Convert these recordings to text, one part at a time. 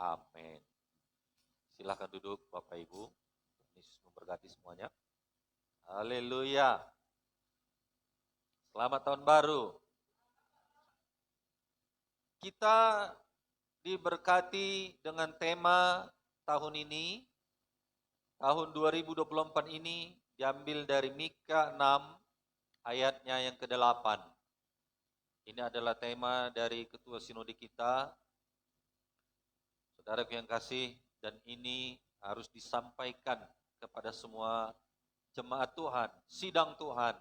Amin. Silakan duduk Bapak Ibu. Yesus memberkati semuanya. Haleluya. Selamat tahun baru. Kita diberkati dengan tema tahun ini, tahun 2024 ini diambil dari Mika 6 ayatnya yang ke-8. Ini adalah tema dari Ketua Sinode kita, saudara yang kasih, dan ini harus disampaikan kepada semua jemaat Tuhan, sidang Tuhan,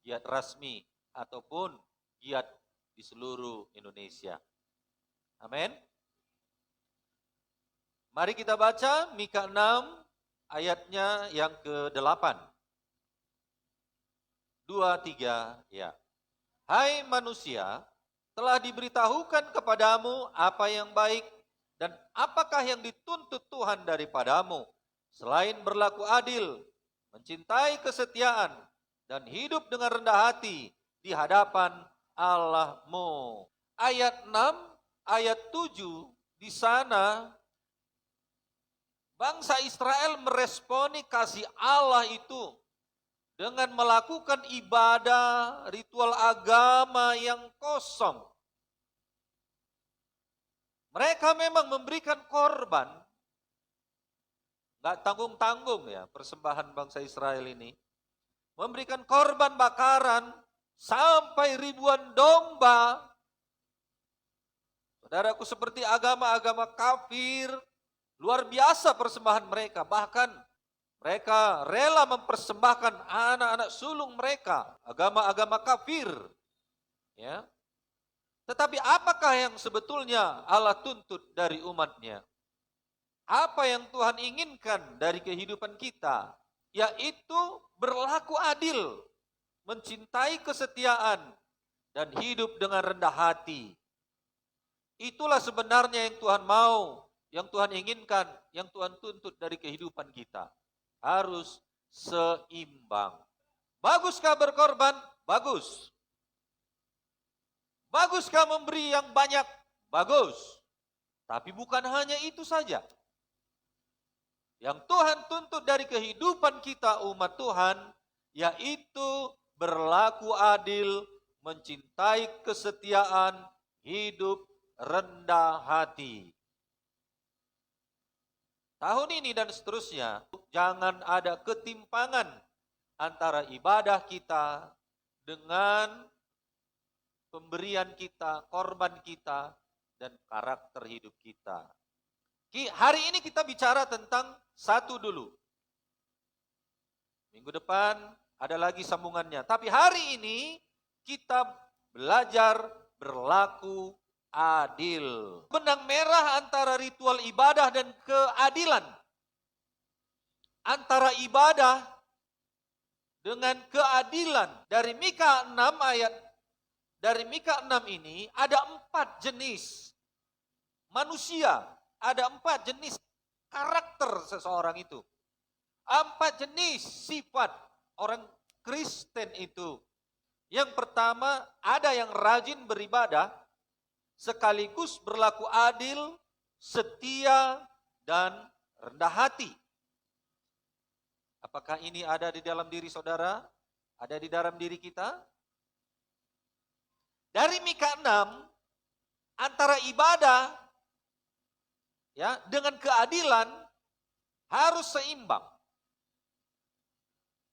giat rasmi ataupun giat di seluruh Indonesia. Amin. Mari kita baca Mika 6 ayatnya yang ke-8. 2, 3, ya. Hai manusia, telah diberitahukan kepadamu apa yang baik dan apakah yang dituntut Tuhan daripadamu, selain berlaku adil, mencintai kesetiaan, dan hidup dengan rendah hati di hadapan Allahmu. Ayat 6, ayat 7, di sana bangsa Israel meresponi kasih Allah itu dengan melakukan ibadah, ritual agama yang kosong. Mereka memang memberikan korban, gak tanggung-tanggung ya persembahan bangsa Israel ini. Memberikan korban bakaran sampai ribuan domba. Saudaraku, seperti agama-agama kafir, luar biasa persembahan mereka. Bahkan mereka rela mempersembahkan anak-anak sulung mereka, agama-agama kafir. Ya. Tetapi apakah yang sebetulnya Allah tuntut dari umatnya? Apa yang Tuhan inginkan dari kehidupan kita? Yaitu berlaku adil, mencintai kesetiaan, dan hidup dengan rendah hati. Itulah sebenarnya yang Tuhan mau, yang Tuhan inginkan, yang Tuhan tuntut dari kehidupan kita. Harus seimbang. Baguskah berkorban? Bagus. Baguskah memberi yang banyak? Bagus. Tapi bukan hanya itu saja. Yang Tuhan tuntut dari kehidupan kita umat Tuhan, yaitu berlaku adil, mencintai kesetiaan, hidup rendah hati. Tahun ini dan seterusnya, jangan ada ketimpangan antara ibadah kita dengan pemberian kita, korban kita, dan karakter hidup kita. Hari ini kita bicara tentang satu dulu. Minggu depan ada lagi sambungannya. Tapi hari ini kita belajar berlaku adil. Benang merah antara ritual ibadah dan keadilan. Antara ibadah dengan keadilan. Dari Mika 6 ayat, dari Mika 6 ini ada 4 jenis manusia. Ada 4 jenis karakter seseorang itu. 4 jenis sifat orang Kristen itu. Yang pertama, ada yang rajin beribadah, sekaligus berlaku adil, setia, dan rendah hati. Apakah ini ada di dalam diri saudara? Ada di dalam diri kita? Dari Mika 6, antara ibadah ya dengan keadilan harus seimbang.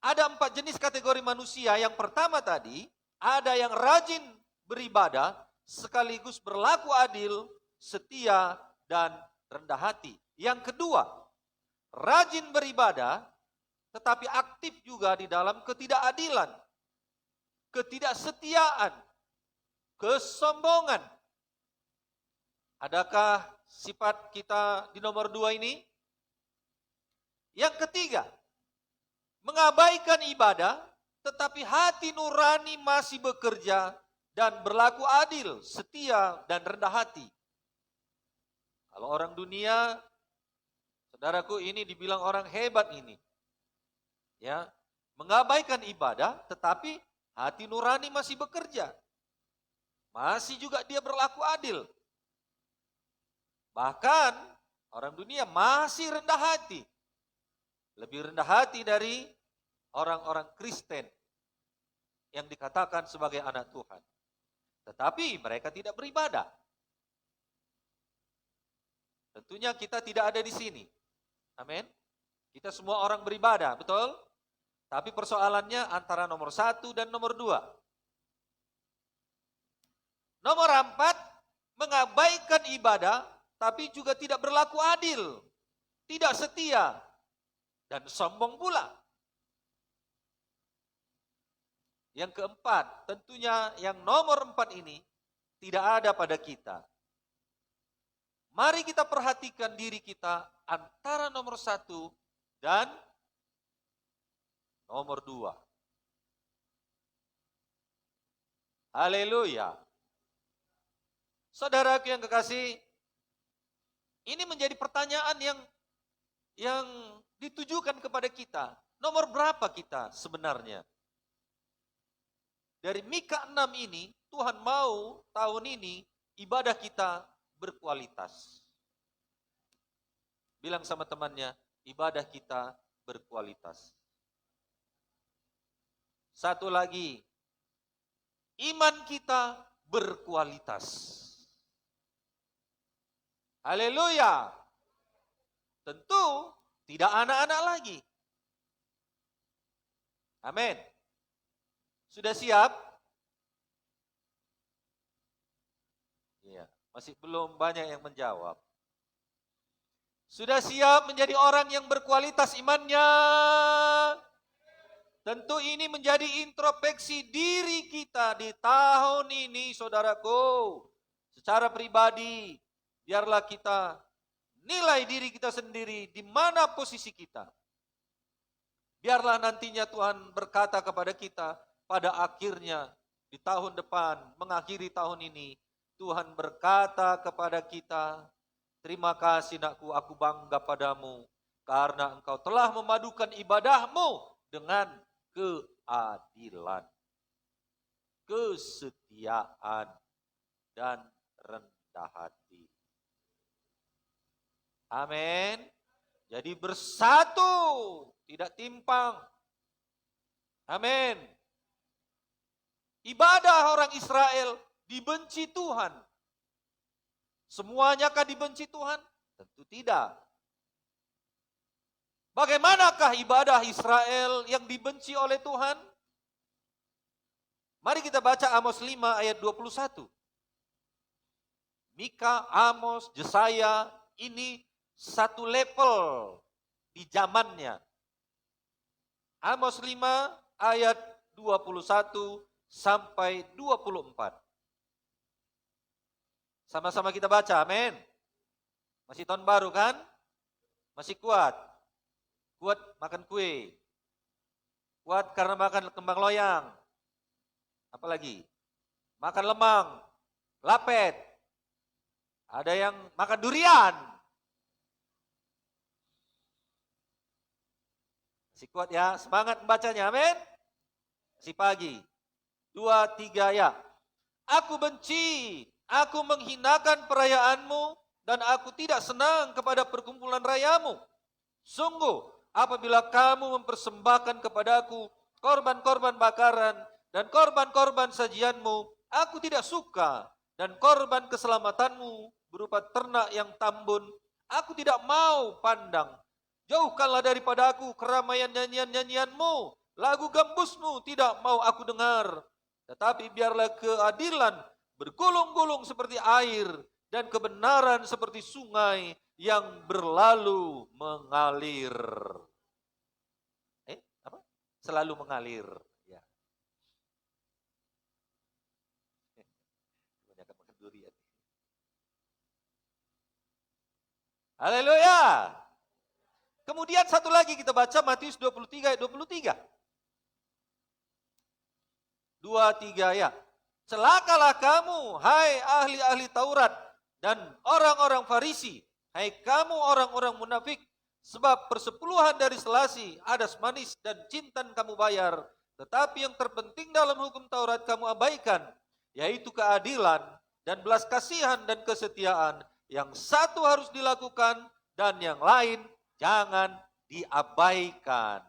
Ada 4 jenis kategori manusia. Yang pertama tadi, ada yang rajin beribadah, sekaligus berlaku adil, setia, dan rendah hati. Yang kedua, rajin beribadah, tetapi aktif juga di dalam ketidakadilan, ketidaksetiaan, kesombongan. Adakah sifat kita di nomor 2 ini? Yang ketiga, mengabaikan ibadah, tetapi hati nurani masih bekerja dan berlaku adil, setia, dan rendah hati. Kalau orang dunia, saudaraku, ini dibilang orang hebat ini. Ya, mengabaikan ibadah, tetapi hati nurani masih bekerja. Masih juga dia berlaku adil. Bahkan orang dunia masih rendah hati. Lebih rendah hati dari orang-orang Kristen yang dikatakan sebagai anak Tuhan. Tetapi mereka tidak beribadah. Tentunya kita tidak ada di sini. Amin. Kita semua orang beribadah, betul? Tapi persoalannya antara nomor 1 dan nomor 2. Nomor 4, mengabaikan ibadah, tapi juga tidak berlaku adil, tidak setia, dan sombong pula. Yang keempat, tentunya yang nomor 4 ini tidak ada pada kita. Mari kita perhatikan diri kita antara nomor 1 dan nomor 2. Haleluya. Saudaraku yang kekasih, ini menjadi pertanyaan yang ditujukan kepada kita. Nomor berapa kita sebenarnya? Dari Mika 6 ini, Tuhan mau tahun ini ibadah kita berkualitas. Bilang sama temannya, ibadah kita berkualitas. Satu lagi, iman kita berkualitas. Haleluya. Tentu tidak anak-anak lagi. Amin. Sudah siap? Iya, masih belum banyak yang menjawab. Sudah siap menjadi orang yang berkualitas imannya? Tentu ini menjadi introspeksi diri kita di tahun ini, saudaraku. Secara pribadi, biarlah kita nilai diri kita sendiri di mana posisi kita. Biarlah nantinya Tuhan berkata kepada kita pada akhirnya di tahun depan, mengakhiri tahun ini, Tuhan berkata kepada kita, terima kasih nakku, aku bangga padamu karena engkau telah memadukan ibadahmu dengan keadilan, kesetiaan, dan rendah hati. Amin. Jadi bersatu, tidak timpang. Amin. Ibadah orang Israel dibenci Tuhan. Semuanya kah dibenci Tuhan? Tentu tidak. Bagaimanakah ibadah Israel yang dibenci oleh Tuhan? Mari kita baca Amos 5 ayat 21. Mika, Amos, Yesaya ini satu level di zamannya. Amos 5 ayat 21 sampai 24. Sama-sama kita baca, amin. Masih tahun baru kan? Masih kuat. Kuat makan kue. Kuat karena makan kembang loyang. Apalagi? Makan lemang, lapet. Ada yang makan durian. Masih kuat ya, semangat membacanya, amin. Masih pagi. 2, 3 ya. Aku benci, aku menghinakan perayaanmu, dan aku tidak senang kepada perkumpulan rayamu. Sungguh, apabila kamu mempersembahkan kepadaku korban-korban bakaran dan korban-korban sajianmu, aku tidak suka, dan korban keselamatanmu berupa ternak yang tambun, aku tidak mau pandang. Jauhkanlah daripada aku keramaian nyanyian-nyanyianmu, lagu gambusmu tidak mau aku dengar. Tetapi biarlah keadilan bergulung-gulung seperti air, dan kebenaran seperti sungai yang berlalu mengalir. Apa? Selalu mengalir. Ya. Kebanyakan makan durian. Haleluya. Kemudian satu lagi kita baca Matius 23 ayat 23. 23 ya. Celakalah kamu, hai ahli-ahli Taurat dan orang-orang Farisi, hai kamu orang-orang munafik, sebab persepuluhan dari selasi, adas manis dan cintan kamu bayar, tetapi yang terpenting dalam hukum Taurat kamu abaikan, yaitu keadilan dan belas kasihan dan kesetiaan yang satu harus dilakukan dan yang lain jangan diabaikan.